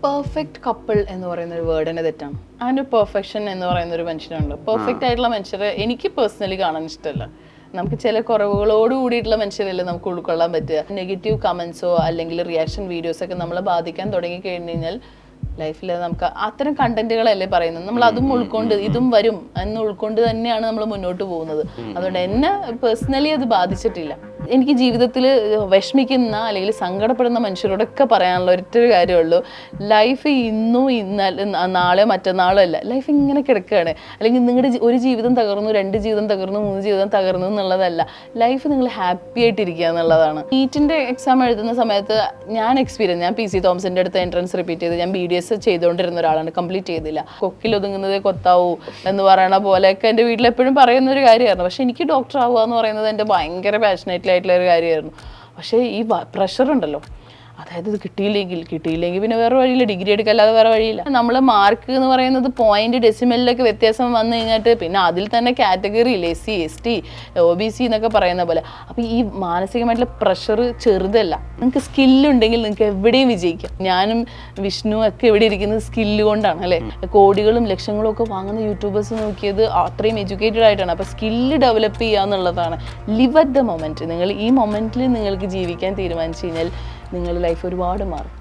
Perfect couple എന്ന് പറയുന്ന ഒരു വേർഡ് തന്നെ തെറ്റാണ്. അങ്ങനെ പെർഫെക്ഷൻ എന്ന് പറയുന്ന ഒരു മനുഷ്യനുണ്ട്. പെർഫെക്റ്റ് ആയിട്ടുള്ള മനുഷ്യരെ എനിക്ക് പേഴ്സണലി കാണാൻ ഇഷ്ടമല്ല. നമുക്ക് ചില കുറവുകളോട് കൂടിയിട്ടുള്ള മനുഷ്യരല്ലേ നമുക്ക് ഉൾക്കൊള്ളാൻ പറ്റുക. നെഗറ്റീവ് കമൻസോ അല്ലെങ്കിൽ റിയാക്ഷൻ വീഡിയോസൊക്കെ നമ്മളെ ബാധിക്കാൻ തുടങ്ങി കഴിഞ്ഞ് കഴിഞ്ഞാൽ ലൈഫിൽ നമുക്ക് അത്തരം കണ്ടന്റുകളല്ലേ പറയുന്നത്. നമ്മൾ അതും ഉൾക്കൊണ്ട് ഇതും വരും എന്ന് ഉൾക്കൊണ്ട് തന്നെയാണ് നമ്മൾ മുന്നോട്ട് പോകുന്നത്. അതുകൊണ്ട് എന്നെ പേഴ്സണലി അത് ബാധിച്ചിട്ടില്ല. എനിക്ക് ജീവിതത്തിൽ വിഷമിക്കുന്ന അല്ലെങ്കിൽ സങ്കടപ്പെടുന്ന മനുഷ്യരോടൊക്കെ പറയാനുള്ള ഒറ്റൊരു കാര്യമുള്ളൂ, ലൈഫ് ഇന്നും നാളെയോ മറ്റന്നാളോ അല്ല, ലൈഫ് ഇങ്ങനെ കിടക്കുകയാണ്. അല്ലെങ്കിൽ നിങ്ങളുടെ ഒരു ജീവിതം തകർന്നു, 2 ജീവിതം തകർന്നു, 3 ജീവിതം തകർന്നു എന്നുള്ളതല്ല. ലൈഫ് നിങ്ങൾ ഹാപ്പി ആയിട്ടിരിക്കുക എന്നുള്ളതാണ്. നീറ്റിൻ്റെ എക്സാം എഴുതുന്ന സമയത്ത് ഞാൻ PC തോമസിൻ്റെ അടുത്ത് എൻട്രൻസ് റിപ്പീറ്റ് ചെയ്ത് ഞാൻ BDS ചെയ്തുകൊണ്ടിരുന്ന ഒരാളാണ്. കംപ്ലീറ്റ് ചെയ്തില്ല. കൊക്കിലൊതുങ്ങുന്നതേ കൊത്താവൂ എന്ന് പറയണ പോലെയൊക്കെ എൻ്റെ വീട്ടിൽ എപ്പോഴും പറയുന്ന ഒരു കാര്യമായിരുന്നു. പക്ഷെ എനിക്ക് ഡോക്ടർ ആവുക എന്ന് പറയുന്നത് എൻ്റെ ഭയങ്കര പാഷനേറ്റ് ആയിട്ടുള്ള ഒരു കാര്യമായിരുന്നു. പക്ഷേ ഈ പ്രഷർ ഉണ്ടല്ലോ, അതായത് ഇത് കിട്ടിയില്ലെങ്കിൽ പിന്നെ വേറെ വഴിയില്ല, ഡിഗ്രി എടുക്കല്ലാതെ വേറെ വഴിയില്ല. നമ്മൾ മാർക്ക് എന്ന് പറയുന്നത് പോയിന്റ് ഡെസിമലിലൊക്കെ വ്യത്യാസം വന്നു കഴിഞ്ഞിട്ട് പിന്നെ അതിൽ തന്നെ കാറ്റഗറിയിൽ SC ST OBC എന്നൊക്കെ പറയുന്ന പോലെ. അപ്പോൾ ഈ മാനസികമായിട്ടുള്ള പ്രഷർ ചെറുതല്ല. നിങ്ങൾക്ക് സ്കില്ലുണ്ടെങ്കിൽ നിങ്ങൾക്ക് എവിടെയും വിജയിക്കാം. ഞാനും വിഷ്ണു ഒക്കെ എവിടെ ഇരിക്കുന്നത് സ്കില്ല് കൊണ്ടാണ് അല്ലേ. കോടികളും ലക്ഷങ്ങളും ഒക്കെ വാങ്ങുന്ന യൂട്യൂബേഴ്സ് നോക്കിയത് അത്രയും എഡ്യൂക്കേറ്റഡ് ആയിട്ടാണ്. അപ്പോൾ സ്കില്ല് ഡെവലപ്പ് ചെയ്യുക എന്നുള്ളതാണ്. Live at the moment. നിങ്ങൾ ഈ മൊമെൻറ്റിൽ നിങ്ങൾക്ക് ജീവിക്കാൻ തീരുമാനിച്ചു കഴിഞ്ഞാൽ നിങ്ങളുടെ ലൈഫ് ഒരുപാട് മാറും.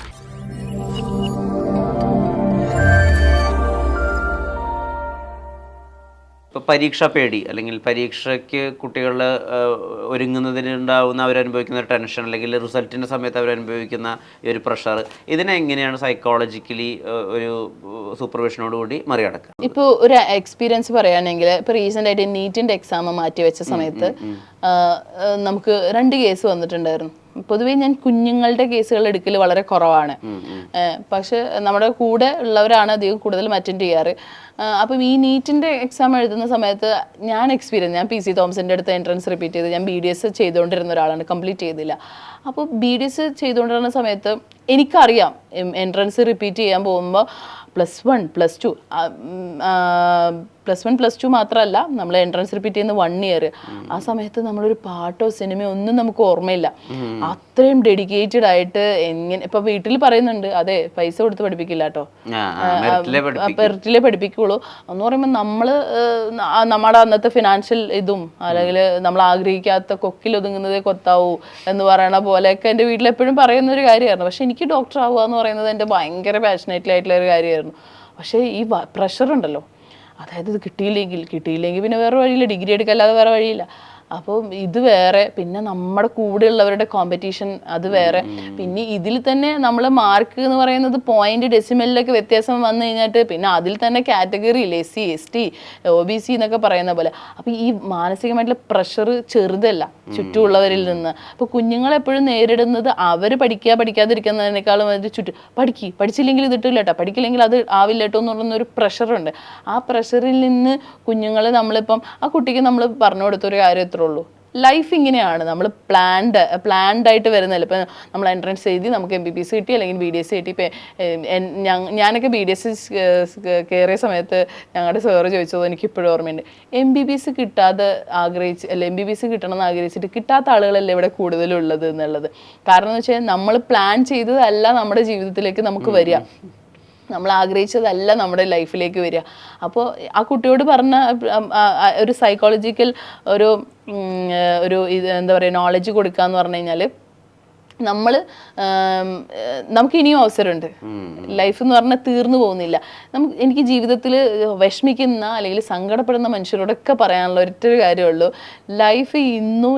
ഇപ്പോൾ പരീക്ഷാ പേടി അല്ലെങ്കിൽ പരീക്ഷയ്ക്ക് കുട്ടികൾ ഒരുങ്ങുന്നതിനുണ്ടാവുന്ന അവരനുഭവിക്കുന്ന ടെൻഷൻ അല്ലെങ്കിൽ റിസൾട്ടിൻ്റെ സമയത്ത് അവരനുഭവിക്കുന്ന ഈ ഒരു പ്രഷർ, ഇതിനെ എങ്ങനെയാണ് സൈക്കോളജിക്കലി ഒരു സൂപ്പർവിഷനോട് കൂടി മറികടക്കുക? ഇപ്പോൾ ഒരു എക്സ്പീരിയൻസ് പറയുകയാണെങ്കിൽ ഇപ്പോൾ റീസെൻ്റ് ആയിട്ട് നീറ്റിൻ്റെ എക്സാം മാറ്റി വെച്ച സമയത്ത് നമുക്ക് 2 കേസ് വന്നിട്ടുണ്ടായിരുന്നു. പൊതുവേ ഞാൻ കുഞ്ഞുങ്ങളുടെ കേസുകൾ എടുക്കൽ വളരെ കുറവാണ്. പക്ഷെ നമ്മുടെ കൂടെ ഉള്ളവരാണ് അധികം കൂടുതലും അറ്റൻഡ് ചെയ്യാറ്. അപ്പം ഈ നീറ്റിൻ്റെ എക്സാം എഴുതുന്ന സമയത്ത് ഞാൻ PC തോമസിൻ്റെ അടുത്ത് എൻട്രൻസ് റിപ്പീറ്റ് ചെയ്ത് ഞാൻ BDS ചെയ്തുകൊണ്ടിരുന്ന ഒരാളാണ്. കംപ്ലീറ്റ് ചെയ്തില്ല. അപ്പോൾ BDS ചെയ്തുകൊണ്ടിരുന്ന സമയത്ത് എനിക്കറിയാം എൻട്രൻസ് റിപ്പീറ്റ് ചെയ്യാൻ പോകുമ്പോൾ +1 +2 മാത്രമല്ല, നമ്മൾ എൻട്രൻസ് റിപ്പീറ്റ് ചെയ്യുന്ന 1 ഇയർ. ആ സമയത്ത് നമ്മളൊരു പാട്ടോ സിനിമയോ ഒന്നും നമുക്ക് ഓർമ്മയില്ല. അത്രയും ഡെഡിക്കേറ്റഡ് ആയിട്ട് എങ്ങനെ ഇപ്പൊ വീട്ടിൽ പറയുന്നുണ്ട്, അതെ പൈസ കൊടുത്ത് പഠിപ്പിക്കില്ല കേട്ടോ, മെറിറ്റിലെ പഠിപ്പിക്കുള്ളൂ എന്ന് പറയുമ്പോൾ നമ്മുടെ അന്നത്തെ ഫിനാൻഷ്യൽ ഇതും അല്ലെങ്കിൽ നമ്മൾ ആഗ്രഹിക്കാത്ത കൊക്കിലൊതുങ്ങുന്നതേ കൊത്താവൂ എന്ന് പറയണ പോലെയൊക്കെ എൻ്റെ വീട്ടിൽ എപ്പോഴും പറയുന്ന ഒരു കാര്യമായിരുന്നു. പക്ഷെ എനിക്ക് ഡോക്ടർ ആവുക എന്ന് പറയുന്നത് എൻ്റെ ഭയങ്കര പാഷനേറ്റ് ആയിട്ടുള്ള ഒരു കാര്യമായിരുന്നു. പക്ഷേ ഈ പ്രഷർ ഉണ്ടല്ലോ, അതായത് ഇത് കിട്ടിയില്ലെങ്കിൽ പിന്നെ വേറെ വഴിയില്ല, ഡിഗ്രി എടുക്കല്ലാതെ വേറെ വഴിയില്ല. അപ്പോൾ ഇത് വേറെ, പിന്നെ നമ്മുടെ കൂടെയുള്ളവരുടെ കോമ്പറ്റീഷൻ അത് വേറെ, പിന്നെ ഇതിൽ തന്നെ നമ്മൾ മാർക്ക് എന്ന് പറയുന്നത് പോയിന്റ് ഡെസിമലിലൊക്കെ വ്യത്യാസം വന്നു കഴിഞ്ഞിട്ട് പിന്നെ അതിൽ തന്നെ കാറ്റഗറിയിൽ SC ST OBC എന്നൊക്കെ പറയുന്ന പോലെ. അപ്പോൾ ഈ മാനസികമായിട്ടുള്ള പ്രഷർ ചെറുതല്ല ചുറ്റുമുള്ളവരിൽ നിന്ന്. അപ്പോൾ കുഞ്ഞുങ്ങളെപ്പോഴും നേരിടുന്നത് അവർ പഠിക്കാതിരിക്കുന്നതിനേക്കാളും പഠിച്ചില്ലെങ്കിൽ ഇത് ഇട്ടില്ല കേട്ടോ, പഠിക്കില്ലെങ്കിൽ അത് ആവില്ല കേട്ടോ എന്ന് പറയുന്നൊരു പ്രഷറുണ്ട്. ആ പ്രഷറിൽ നിന്ന് കുഞ്ഞുങ്ങൾ നമ്മളിപ്പം ആ കുട്ടിക്ക് നമ്മൾ പറഞ്ഞു കൊടുത്തൊരു കാര്യം ഉള്ളൂ, ലൈഫ് ഇങ്ങനെയാണ്. നമ്മൾ പ്ലാൻഡ് ആയിട്ട് വരുന്നില്ല. ഇപ്പം നമ്മൾ എൻട്രൻസ് എഴുതി നമുക്ക് MBBS കിട്ടി അല്ലെങ്കിൽ BDS കിട്ടി. ഇപ്പം ഞാനൊക്കെ BDS കയറിയ സമയത്ത് ഞങ്ങളുടെ സാറ് ചോദിച്ചത് എനിക്കിപ്പോഴും ഓർമ്മയുണ്ട്, MBBS കിട്ടാതെ MBBS കിട്ടണമെന്ന് ആഗ്രഹിച്ചിട്ട് കിട്ടാത്ത ആളുകളല്ലേ ഇവിടെ കൂടുതലുള്ളത് എന്നുള്ളത്. കാരണം എന്ന് വെച്ചാൽ നമ്മൾ പ്ലാൻ ചെയ്തതല്ല നമ്മുടെ ജീവിതത്തിലേക്ക് നമുക്ക് വരിക, നമ്മൾ ആഗ്രഹിച്ചതല്ല നമ്മുടെ ലൈഫിലേക്ക് വരിക. അപ്പോൾ ആ കുട്ടിയോട് പറഞ്ഞ ഒരു സൈക്കോളജിക്കൽ ഒരു എന്താ പറയുക നോളജ് കൊടുക്കുക എന്ന് പറഞ്ഞു കഴിഞ്ഞാൽ നമുക്ക് ഇനിയും അവസരമുണ്ട്. ലൈഫ് എന്ന് പറഞ്ഞാൽ തീർന്നു പോകുന്നില്ല. എനിക്ക് ജീവിതത്തിൽ വിഷമിക്കുന്ന അല്ലെങ്കിൽ സങ്കടപ്പെടുന്ന മനുഷ്യരോടൊക്കെ പറയാനുള്ള ഒറ്റൊരു കാര്യമുള്ളൂ, ലൈഫ് ഇന്നും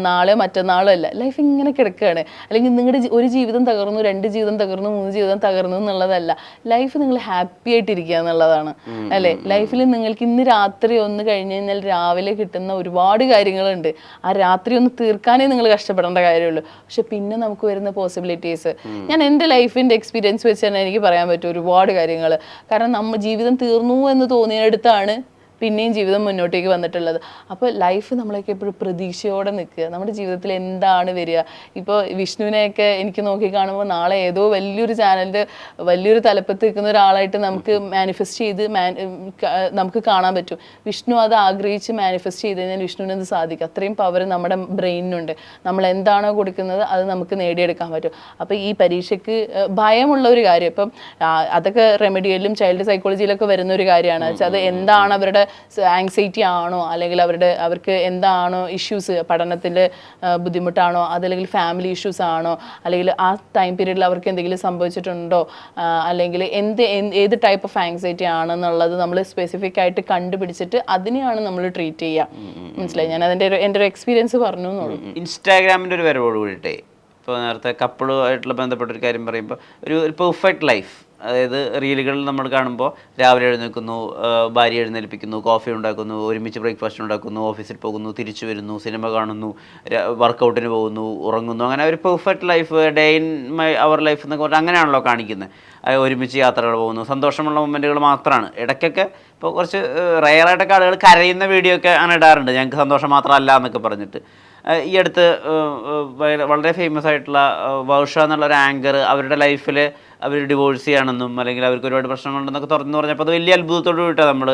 നാളെയോ മറ്റന്നാളോ അല്ല, ലൈഫ് ഇങ്ങനെ കിടക്കുകയാണ്. അല്ലെങ്കിൽ നിങ്ങളുടെ ഒരു ജീവിതം തകർന്നു, 2 ജീവിതം തകർന്നു, 3 ജീവിതം തകർന്നു എന്നുള്ളതല്ല. ലൈഫ് നിങ്ങൾ ഹാപ്പി ആയിട്ടിരിക്കുക എന്നുള്ളതാണ് അല്ലേ. ലൈഫിൽ നിങ്ങൾക്ക് ഇന്ന് രാത്രി ഒന്ന് കഴിഞ്ഞ് കഴിഞ്ഞാൽ രാവിലെ കിട്ടുന്ന ഒരുപാട് കാര്യങ്ങളുണ്ട്. ആ രാത്രി ഒന്ന് തീർക്കാനേ നിങ്ങൾ കഷ്ടപ്പെടേണ്ട കാര്യമുള്ളൂ. പക്ഷെ പിന്നെ നമുക്ക് വരുന്ന പോസിബിലിറ്റീസ്, ഞാൻ എൻ്റെ ലൈഫിൻ്റെ എക്സ്പീരിയൻസ് വെച്ച് തന്നെ എനിക്ക് പറയാൻ പറ്റും ഒരുപാട് കാര്യങ്ങൾ. കാരണം ജീവിതം തീർന്നു എന്ന് തോന്നിയെടുത്താണ് പിന്നെയും ജീവിതം മുന്നോട്ടേക്ക് വന്നിട്ടുള്ളത്. അപ്പോൾ ലൈഫ് നമ്മളൊക്കെ എപ്പോഴും പ്രതീക്ഷയോടെ നിൽക്കുക, നമ്മുടെ ജീവിതത്തിൽ എന്താണ് വരിക. ഇപ്പോൾ വിഷ്ണുവിനെയൊക്കെ എനിക്ക് നോക്കി കാണുമ്പോൾ നാളെ ഏതോ വലിയൊരു ചാനലിൻ്റെ വലിയൊരു തലപ്പത്ത് നിൽക്കുന്ന ഒരാളായിട്ട് നമുക്ക് മാനിഫെസ്റ്റ് ചെയ്ത് നമുക്ക് കാണാൻ പറ്റും. വിഷ്ണു അത് ആഗ്രഹിച്ച് മാനിഫെസ്റ്റ് ചെയ്ത് കഴിഞ്ഞാൽ വിഷ്ണുവിന് അത് സാധിക്കും. അത്രയും പവർ നമ്മുടെ ബ്രെയിനിനുണ്ട്. നമ്മൾ എന്താണോ കൊടുക്കുന്നത് അത് നമുക്ക് നേടിയെടുക്കാൻ പറ്റും. അപ്പോൾ ഈ പരീക്ഷയ്ക്ക് ഭയമുള്ള ഒരു കാര്യം, ഇപ്പം അതൊക്കെ റെമഡിയലിലും ചൈൽഡ് സൈക്കോളജിയിലൊക്കെ വരുന്ന ഒരു കാര്യമാണ്. വെച്ചാൽ അത് എന്താണ് അവരുടെ ആങ്സൈറ്റി ആണോ, അല്ലെങ്കിൽ അവർക്ക് എന്താണോ ഇഷ്യൂസ്, പഠനത്തിൽ ബുദ്ധിമുട്ടാണോ, അതല്ലെങ്കിൽ ഫാമിലി ഇഷ്യൂസ് ആണോ, അല്ലെങ്കിൽ ആ ടൈം പീരീഡിൽ അവർക്ക് എന്തെങ്കിലും സംഭവിച്ചിട്ടുണ്ടോ, അല്ലെങ്കിൽ ഏത് ടൈപ്പ് ഓഫ് ആങ്സൈറ്റി ആണെന്നുള്ളത് നമ്മൾ സ്പെസിഫിക് ആയിട്ട് കണ്ടുപിടിച്ചിട്ട് അതിനെയാണ് നമ്മൾ ട്രീറ്റ് ചെയ്യുക. മനസ്സിലായി? ഞാൻ എൻ്റെ ഒരു എക്സ്പീരിയൻസ് പറഞ്ഞു എന്നുള്ളൂ. ഇൻസ്റ്റാഗ്രാമിൻ്റെ ഒരു വരവോട് കൂടിയിട്ടേ, ഇപ്പോൾ നേരത്തെ കപ്പിളുമായിട്ടുള്ള ബന്ധപ്പെട്ടൊരു കാര്യം പറയുമ്പോൾ ഒരു പെർഫെക്റ്റ് ലൈഫ്, അതായത് റീലുകളിൽ നമ്മൾ കാണുമ്പോൾ രാവിലെ എഴുന്നേൽക്കുന്നു, ഭാര്യ എഴുന്നേൽപ്പിക്കുന്നു, കോഫി ഉണ്ടാക്കുന്നു, ഒരുമിച്ച് ബ്രേക്ക്ഫാസ്റ്റ് ഉണ്ടാക്കുന്നു, ഓഫീസിൽ പോകുന്നു, തിരിച്ചു വരുന്നു, സിനിമ കാണുന്നു, വർക്കൗട്ടിന് പോകുന്നു, ഉറങ്ങുന്നു, അങ്ങനെ ഒരു perfect life, day in our life എന്നൊക്കെ പറഞ്ഞാൽ അങ്ങനെയാണല്ലോ കാണിക്കുന്നത്. ഒരുമിച്ച് യാത്രകൾ പോകുന്നു, സന്തോഷമുള്ള മൊമെൻറ്റുകൾ മാത്രമാണ്. ഇടയ്ക്കൊക്കെ ഇപ്പോൾ കുറച്ച് റെയറായിട്ടൊക്കെ ആളുകൾ കരയുന്ന വീഡിയോ ഒക്കെ അങ്ങനെ ഇടാറുണ്ട്, ഞങ്ങൾക്ക് സന്തോഷം മാത്രമല്ല എന്നൊക്കെ പറഞ്ഞിട്ട്. ഈ അടുത്ത് വളരെ ഫേമസ് ആയിട്ടുള്ള വർഷ എന്നുള്ളൊരു ആങ്കർ അവരുടെ ലൈഫിൽ അവർ ഡിവോഴ്സ് ചെയ്യുകയാണെന്നും അല്ലെങ്കിൽ അവർക്ക് ഒരുപാട് പ്രശ്നങ്ങളുണ്ടെന്നൊക്കെ തുറന്നു പറഞ്ഞപ്പോൾ അത് വലിയ അത്ഭുതത്തോട് കൂടിയിട്ടാണ് നമ്മൾ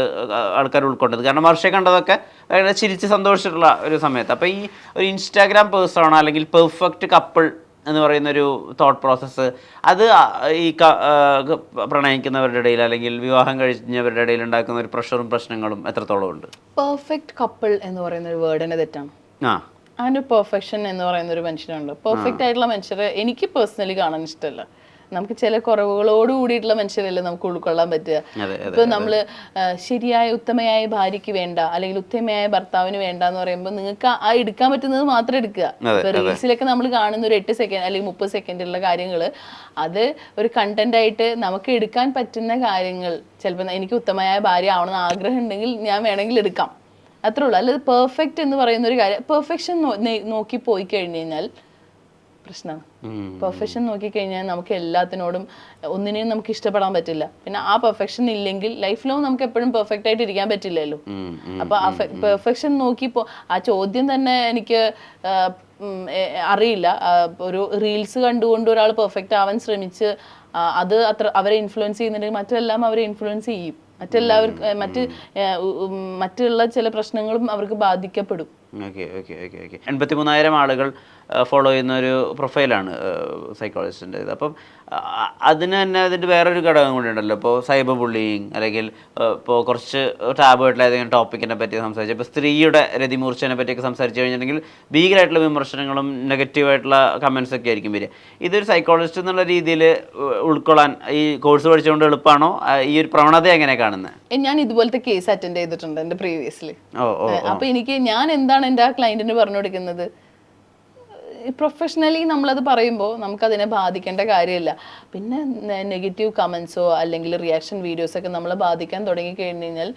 ആൾക്കാർ ഉൾക്കൊണ്ടത്. കാരണം വർഷയെ കണ്ടതൊക്കെ വളരെ ചിരിച്ച് സന്തോഷിച്ചിട്ടുള്ള ഒരു സമയത്ത്. അപ്പോൾ ഈ ഒരു ഇൻസ്റ്റാഗ്രാം പേഴ്സൺ അല്ലെങ്കിൽ പെർഫെക്റ്റ് കപ്പിൾ എന്ന് പറയുന്നൊരു തോട്ട് പ്രോസസ്സ്, അത് ഈ പ്രണയിക്കുന്നവരുടെ ഇടയിൽ അല്ലെങ്കിൽ വിവാഹം കഴിഞ്ഞവരുടെ ഇടയിൽ ഉണ്ടാക്കുന്ന ഒരു പ്രഷറും പ്രശ്നങ്ങളും എത്രത്തോളം ഉണ്ട്? പെർഫെക്റ്റ് കപ്പിൾ എന്ന് പറയുന്ന ഒരു വേർഡിനെ തെറ്റാണ്. അതിൻ്റെ പെർഫെക്ഷൻ എന്ന് പറയുന്ന ഒരു മനുഷ്യനുണ്ട്. പെർഫെക്റ്റ് ആയിട്ടുള്ള മനുഷ്യരെ എനിക്ക് പേഴ്സണലി കാണാൻ ഇഷ്ടമല്ല. നമുക്ക് ചില കുറവുകളോട് കൂടിയിട്ടുള്ള മനുഷ്യരല്ലേ നമുക്ക് ഉൾക്കൊള്ളാൻ പറ്റുക. ഇപ്പൊ നമ്മള് ശരിയായ ഉത്തമയായ ഭാര്യയ്ക്ക് വേണ്ട, അല്ലെങ്കിൽ ഉത്തമയായ ഭർത്താവിന് വേണ്ട എന്ന് പറയുമ്പോൾ നിങ്ങൾക്ക് ആ എടുക്കാൻ പറ്റുന്നത് മാത്രം എടുക്കുക. ഇപ്പൊ റീൽസിലൊക്കെ നമ്മൾ കാണുന്ന ഒരു 8 സെക്കൻഡ് അല്ലെങ്കിൽ 30 സെക്കൻഡുള്ള കാര്യങ്ങൾ, അത് ഒരു കണ്ടന്റ് ആയിട്ട് നമുക്ക് എടുക്കാൻ പറ്റുന്ന കാര്യങ്ങൾ. ചിലപ്പോൾ എനിക്ക് ഉത്തമയായ ഭാര്യ ആവണമെന്ന് ആഗ്രഹം ഉണ്ടെങ്കിൽ ഞാൻ വേണമെങ്കിൽ എടുക്കാം, അത്രേ ഉള്ളൂ. അല്ലാതെ പെർഫെക്റ്റ് എന്ന് പറയുന്ന ഒരു കാര്യം, പെർഫെക്ഷൻ നോക്കി പോയി കഴിഞ്ഞു കഴിഞ്ഞാൽ പ്രശ്നമാണ്. പെർഫെക്ഷൻ നോക്കിക്കഴിഞ്ഞാൽ നമുക്ക് എല്ലാത്തിനോടും ഒന്നിനെയും നമുക്ക് ഇഷ്ടപ്പെടാൻ പറ്റില്ല. പിന്നെ ആ പെർഫെക്ഷൻ ഇല്ലെങ്കിൽ ലൈഫിലും നമുക്ക് എപ്പോഴും പെർഫെക്റ്റ് ആയിട്ട് ഇരിക്കാൻ പറ്റില്ലല്ലോ. അപ്പൊ ആ പെർഫെക്ഷൻ നോക്കിപ്പോ ആ ചോദ്യം തന്നെ എനിക്ക് അറിയില്ല. ഒരു റീൽസ് കണ്ടുകൊണ്ട് ഒരാൾ പെർഫെക്റ്റ് ആവാൻ ശ്രമിച്ച് അത് അവരെ ഇൻഫ്ലുവൻസ് ചെയ്യുന്നുണ്ടെങ്കിൽ മറ്റെല്ലാം അവരെ ഇൻഫ്ലുവൻസ് ചെയ്യും. മറ്റുള്ള ചില പ്രശ്നങ്ങളും അവർക്ക് ബാധിക്കപ്പെടും. 83,000 ആളുകൾ ഫോളോ ചെയ്യുന്ന ഒരു പ്രൊഫൈലാണ് സൈക്കോളജിസ്റ്റിൻ്റെ ഇത്. അപ്പം അതിന് തന്നെ അതിൻ്റെ വേറൊരു ഘടകം കൂടി ഉണ്ടല്ലോ. ഇപ്പോൾ സൈബർ ബുള്ളിയിങ്, അല്ലെങ്കിൽ ഇപ്പോൾ കുറച്ച് ടാബായിട്ടുള്ള ഏതെങ്കിലും ടോപ്പിക്കിനെ പറ്റി സംസാരിച്ചു, ഇപ്പോൾ സ്ത്രീയുടെ രതിമൂർച്ചനെ പറ്റിയൊക്കെ സംസാരിച്ചു കഴിഞ്ഞിട്ടുണ്ടെങ്കിൽ ഭീകരമായിട്ടുള്ള വിമർശനങ്ങളും നെഗറ്റീവായിട്ടുള്ള കമൻസ് ഒക്കെ ആയിരിക്കും വരിക. ഇതൊരു സൈക്കോളജിസ്റ്റ് എന്നുള്ള രീതിയിൽ ഉൾക്കൊള്ളാൻ ഈ കോഴ്സ് പഠിച്ചുകൊണ്ട് എളുപ്പമാണോ? ഈ ഒരു പ്രവണത എങ്ങനെ കാണുന്നത്? ഞാൻ ഇതുപോലത്തെ കേസ് അറ്റൻഡ് ചെയ്തിട്ടുണ്ട് എൻ്റെ പ്രീവിയസ്ലി. അപ്പോൾ ഞാൻ എന്താണ് എൻ്റെ ആ ക്ലയൻറ്റിന് പറഞ്ഞു കൊടുക്കുന്നത്, പ്രൊഫഷണലി നമ്മളത് പറയുമ്പോൾ നമുക്കതിനെ ബാധിക്കേണ്ട കാര്യമില്ല. പിന്നെ നെഗറ്റീവ് കമൻസോ അല്ലെങ്കിൽ റിയാക്ഷൻ വീഡിയോസൊക്കെ നമ്മളെ ബാധിക്കാൻ തുടങ്ങി കഴിഞ്ഞ് കഴിഞ്ഞാൽ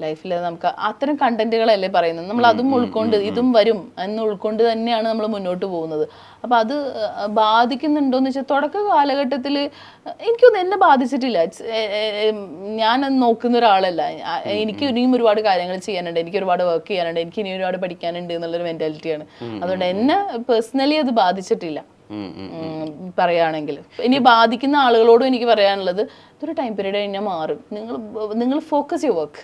ലൈഫിൽ നമുക്ക് അത്തരം കണ്ടന്റുകളല്ലേ പറയുന്നത്, നമ്മൾ അതും ഉൾക്കൊണ്ട് ഇതും വരും എന്ന് ഉൾക്കൊണ്ട് തന്നെയാണ് നമ്മൾ മുന്നോട്ട് പോകുന്നത്. അപ്പം അത് ബാധിക്കുന്നുണ്ടോയെന്ന് വെച്ചാൽ തുടക്ക കാലഘട്ടത്തിൽ എനിക്കൊന്നും എന്നെ ബാധിച്ചിട്ടില്ല. ഞാൻ നോക്കുന്ന ഒരാളല്ല. എനിക്ക് ഇനിയും ഒരുപാട് കാര്യങ്ങൾ ചെയ്യാനുണ്ട്, എനിക്ക് ഒരുപാട് വർക്ക് ചെയ്യാനുണ്ട്, എനിക്ക് ഇനി ഒരുപാട് പഠിക്കാനുണ്ട് എന്നുള്ളൊരു മെൻറ്റാലിറ്റിയാണ്. അതുകൊണ്ട് എന്നെ പേഴ്സണലി അത് ബാധിച്ചിട്ടില്ല പറയുകയാണെങ്കിൽ. ഇനി ബാധിക്കുന്ന ആളുകളോടും എനിക്ക് പറയാനുള്ളത്, ഇതൊരു ടൈം പീരീഡ് കഴിഞ്ഞാൽ മാറും. നിങ്ങൾ focus your work,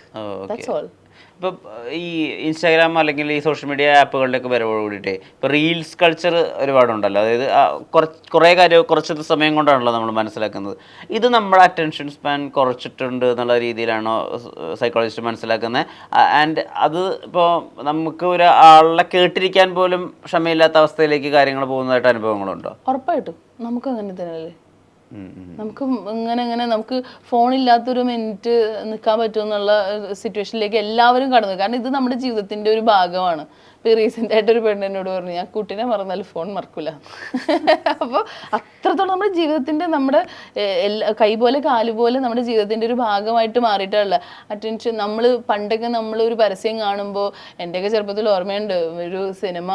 that's all. ഇപ്പം ഈ ഇൻസ്റ്റാഗ്രാം അല്ലെങ്കിൽ ഈ സോഷ്യൽ മീഡിയ ആപ്പുകളിലൊക്കെ വരവോട് കൂടിയിട്ടേ ഇപ്പോൾ റീൽസ് കൾച്ചർ ഒരുപാടുണ്ടല്ലോ. അതായത് കുറച്ച് സമയം കൊണ്ടാണല്ലോ നമ്മൾ മനസ്സിലാക്കുന്നത്. ഇത് നമ്മുടെ അറ്റൻഷൻ സ്പാൻ കുറച്ചിട്ടുണ്ട് എന്നുള്ള രീതിയിലാണോ സൈക്കോളജിസ്റ്റ് മനസ്സിലാക്കുന്നത്? ആൻഡ് അത് ഇപ്പോൾ നമുക്ക് ഒരാളെ കേട്ടിരിക്കാൻ പോലും ക്ഷമയില്ലാത്ത അവസ്ഥയിലേക്ക് കാര്യങ്ങൾ പോകുന്നതായിട്ട് അനുഭവങ്ങളുണ്ടോ? ഉറപ്പായിട്ടും നമുക്ക് അങ്ങനെ തന്നെയല്ലേ. നമുക്ക് ഇങ്ങനെ നമുക്ക് ഫോണില്ലാത്തൊരു മിനിറ്റ് നിൽക്കാൻ പറ്റുമെന്നുള്ള സിറ്റുവേഷനിലേക്ക് എല്ലാവരും കടന്നു. കാരണം ഇത് നമ്മുടെ ജീവിതത്തിൻ്റെ ഒരു ഭാഗമാണ്. ഇപ്പോൾ റീസെൻ്റ് ആയിട്ടൊരു പെണ്ണിനോട് പറഞ്ഞു ഞാൻ കുട്ടീനെ മറന്നാൽ ഫോൺ മറക്കില്ല. അപ്പോൾ അത്രത്തോളം നമ്മുടെ ജീവിതത്തിൻ്റെ നമ്മുടെ കൈ പോലെ കാല് പോലെ നമ്മുടെ ജീവിതത്തിൻ്റെ ഒരു ഭാഗമായിട്ട് മാറിയിട്ടുള്ള അറ്റൻഷൻ. നമ്മൾ പണ്ടൊക്കെ നമ്മൾ ഒരു പരസ്യം കാണുമ്പോൾ എൻ്റെയൊക്കെ ചെറുപ്പത്തിൽ ഓർമ്മയുണ്ട്, ഒരു സിനിമ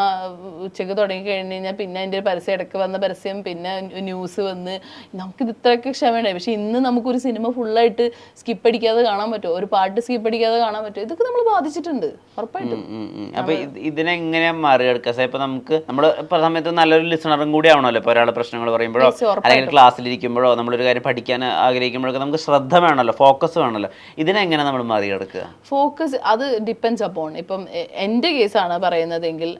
ഉച്ചയ്ക്ക് തുടങ്ങി കഴിഞ്ഞ് കഴിഞ്ഞാൽ പിന്നെ അതിൻ്റെ പരസ്യം ഇടയ്ക്ക് വന്ന പരസ്യം, പിന്നെ ന്യൂസ് വന്ന് നമുക്കിത് ഇത്രയൊക്കെ ക്ഷമയുണ്ടായി. പക്ഷെ ഇന്ന് നമുക്കൊരു സിനിമ ഫുള്ളായിട്ട് സ്കിപ്പ് അടിക്കാതെ കാണാൻ പറ്റുമോ, ഒരു പാട്ട് സ്കിപ്പ് അടിക്കാതെ കാണാൻ പറ്റുമോ? ഇതൊക്കെ നമ്മൾ ബാധിച്ചിട്ടുണ്ട് ഉറപ്പായിട്ടും. അപ്പൊ ഇതിനെങ്ങനെയാ മറികടക്കുക? ഇപ്പൊ നമുക്ക് നമ്മൾ ഇപ്പൊ സമയത്ത് നല്ലൊരു ലിസണറും കൂടി ആവണല്ലോ. ഇപ്പൊ ഒരാളെ പ്രശ്നങ്ങൾ പറയുമ്പോഴോ അല്ലെങ്കിൽ ക്ലാസ്സിലിരിക്കുമ്പോഴോ നമ്മളൊരു കാര്യം പഠിക്കാൻ ആഗ്രഹിക്കുമ്പോഴൊക്കെ നമുക്ക് ശ്രദ്ധ വേണമല്ലോ, ഫോക്കസ് വേണമല്ലോ. ഇതിനെങ്ങനെ നമ്മൾ മറികടക്കുക? ഫോക്കസ് അത് ഡിപ്പെൻഡ്സ് അപ്പോൺ. ഇപ്പം എൻ്റെ കേസാണ് പറയുന്നതെങ്കിൽ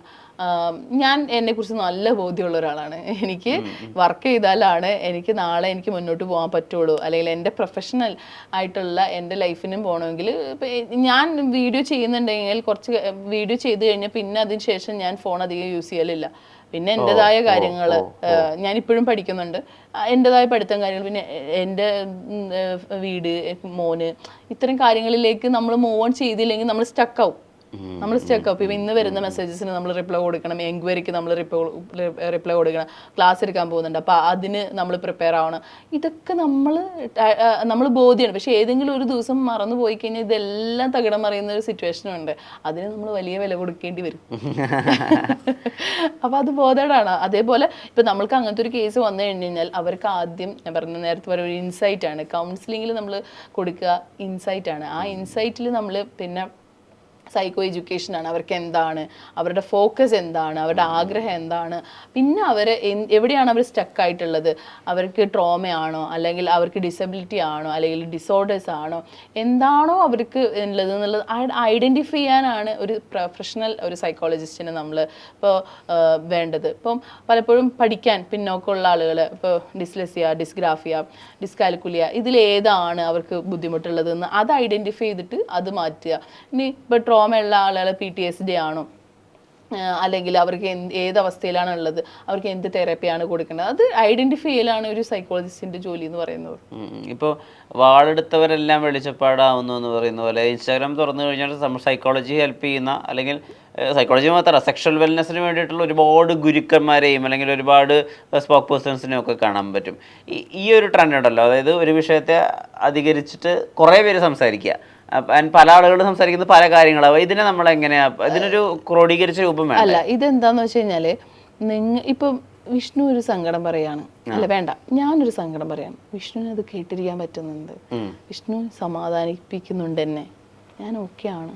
ഞാൻ എന്നെക്കുറിച്ച് നല്ല ബോധ്യമുള്ള ഒരാളാണ്. എനിക്ക് വർക്ക് ചെയ്താലാണ് എനിക്ക് നാളെ എനിക്ക് മുന്നോട്ട് പോകാൻ പറ്റുള്ളൂ, അല്ലെങ്കിൽ എൻ്റെ പ്രൊഫഷണൽ ആയിട്ടുള്ള എൻ്റെ ലൈഫിനും പോകണമെങ്കിൽ. ഇപ്പം ഞാൻ വീഡിയോ ചെയ്യുന്നുണ്ടെങ്കിൽ കുറച്ച് വീഡിയോ ചെയ്ത് കഴിഞ്ഞാൽ പിന്നെ അതിന് ശേഷം ഞാൻ ഫോൺ അധികം യൂസ് ചെയ്യലില്ല. പിന്നെ എൻ്റെതായ കാര്യങ്ങൾ ഞാനിപ്പോഴും പഠിക്കുന്നുണ്ട്, എൻ്റെതായ പഠിത്തം കാര്യങ്ങൾ, പിന്നെ എൻ്റെ വീട്, മോന്, ഇത്തരം കാര്യങ്ങളിലേക്ക് നമ്മൾ മൂവ് ഓൺ ചെയ്തില്ലെങ്കിൽ നമ്മൾ സ്റ്റക്കാവും. നമ്മൾ സ്റ്റക്കാവും. ഇപ്പം ഇന്ന് വരുന്ന മെസ്സേജസിന് നമ്മൾ റിപ്ലൈ കൊടുക്കണം, എൻക്വയറിക്ക് നമ്മൾ റിപ്ലൈ കൊടുക്കണം, ക്ലാസ് എടുക്കാൻ പോകുന്നുണ്ട് അപ്പോൾ അതിന് നമ്മൾ പ്രിപ്പയർ ആവണം. ഇതൊക്കെ നമ്മൾ ബോധ്യമാണ്. പക്ഷേ ഏതെങ്കിലും ഒരു ദിവസം മറന്നു പോയി കഴിഞ്ഞാൽ ഇതെല്ലാം തകിടം മറിയുന്ന ഒരു സിറ്റുവേഷനും ഉണ്ട്. അതിന് നമ്മൾ വലിയ വില കൊടുക്കേണ്ടി വരും. അപ്പോൾ അത് ബോധേടാണ്. അതേപോലെ ഇപ്പം നമ്മൾക്ക് അങ്ങനത്തെ ഒരു കേസ് വന്നു കഴിഞ്ഞാൽ അവർക്ക് ആദ്യം ഞാൻ പറഞ്ഞ നേരത്തെ പറയുന്ന ഒരു ഇൻസൈറ്റാണ്. കൗൺസിലിങ്ങിൽ നമ്മൾ കൊടുക്കുക ഇൻസൈറ്റാണ്. ആ ഇൻസൈറ്റിൽ നമ്മൾ പിന്നെ സൈക്കോ എഡ്യൂക്കേഷനാണ്. അവർക്ക് എന്താണ്, അവരുടെ ഫോക്കസ് എന്താണ്, അവരുടെ ആഗ്രഹം എന്താണ്, പിന്നെ അവർ എവിടെയാണ് അവർ സ്റ്റക്കായിട്ടുള്ളത്, അവർക്ക് ട്രോമയാണോ അല്ലെങ്കിൽ അവർക്ക് ഡിസബിലിറ്റി ആണോ അല്ലെങ്കിൽ ഡിസോർഡേഴ്സ് ആണോ, എന്താണോ അവർക്ക് ഉള്ളത് എന്നുള്ളത് ഐഡൻറ്റിഫൈ ചെയ്യാനാണ് ഒരു പ്രൊഫഷണൽ ഒരു സൈക്കോളജിസ്റ്റിന് നമ്മൾ ഇപ്പോൾ വേണ്ടത്. ഇപ്പം പലപ്പോഴും പഠിക്കാൻ പിന്നോക്കമുള്ള ആളുകൾ, ഇപ്പോൾ ഡിസ്ലെക്സിയ, ഡിസ്ഗ്രാഫിയ, ഡിസ്കാൽക്കുലിയ, ഇതിലേതാണ് അവർക്ക് ബുദ്ധിമുട്ടുള്ളതെന്ന് അത് ഐഡൻറ്റിഫൈ ചെയ്തിട്ട് അത് മാറ്റുക. ഇനി ഇപ്പോൾ ട്രോമയുള്ള ആളുകൾ PTSD ആണോ അല്ലെങ്കിൽ അവർക്ക് ഏത് അവസ്ഥയിലാണ് ഉള്ളത്, അവർക്ക് എന്ത് തെറാപ്പിയാണ് കൊടുക്കേണ്ടത്, അത് ഐഡൻറ്റിഫൈ ചെയ്യലാണ് ഒരു സൈക്കോളജിസ്റ്റിൻ്റെ ജോലി എന്ന് പറയുന്നത്. ഇപ്പോൾ വാളെടുത്തവരെല്ലാം വെളിച്ചപ്പാടാവുന്നു എന്ന് പറയുന്ന പോലെ ഇൻസ്റ്റാഗ്രാം തുറന്നു കഴിഞ്ഞാൽ നമ്മൾ സൈക്കോളജി ഹെൽപ്പ് ചെയ്യുന്ന, അല്ലെങ്കിൽ സൈക്കോളജി മാത്രമല്ല സെക്ഷൽ വെൽനെസ്സിന് വേണ്ടിയിട്ടുള്ള ഒരുപാട് ഗുരുക്കന്മാരെയും അല്ലെങ്കിൽ ഒരുപാട് സ്പോക്ക് പേഴ്സൺസിനെയും ഒക്കെ കാണാൻ പറ്റും. ഈ ഒരു ട്രെൻഡ് ഉണ്ടല്ലോ, അതായത് ഒരു വിഷയത്തെ അധികരിച്ചിട്ട് കുറേ പേര് സംസാരിക്കുക, പല ആളുകളും സംസാരിക്കുന്നത് പല കാര്യങ്ങളാവും. ഇതിനെ നമ്മൾ എങ്ങനെയാ, ഇതിനൊരു ക്രോഡീകരിച്ച രൂപം വേണം? അല്ല, ഇതെന്താന്ന് വെച്ച് കഴിഞ്ഞാല് ഇപ്പം വിഷ്ണു ഒരു സങ്കടം പറയാണ്, അല്ല വേണ്ട, ഞാനൊരു സങ്കടം പറയാം, വിഷ്ണുവിന് അത് കേട്ടിരിക്കാൻ പറ്റുന്നുണ്ട്, വിഷ്ണു സമാധാനിപ്പിക്കുന്നുണ്ട് എന്നെ, ഞാൻ ഓക്കെയാണ്,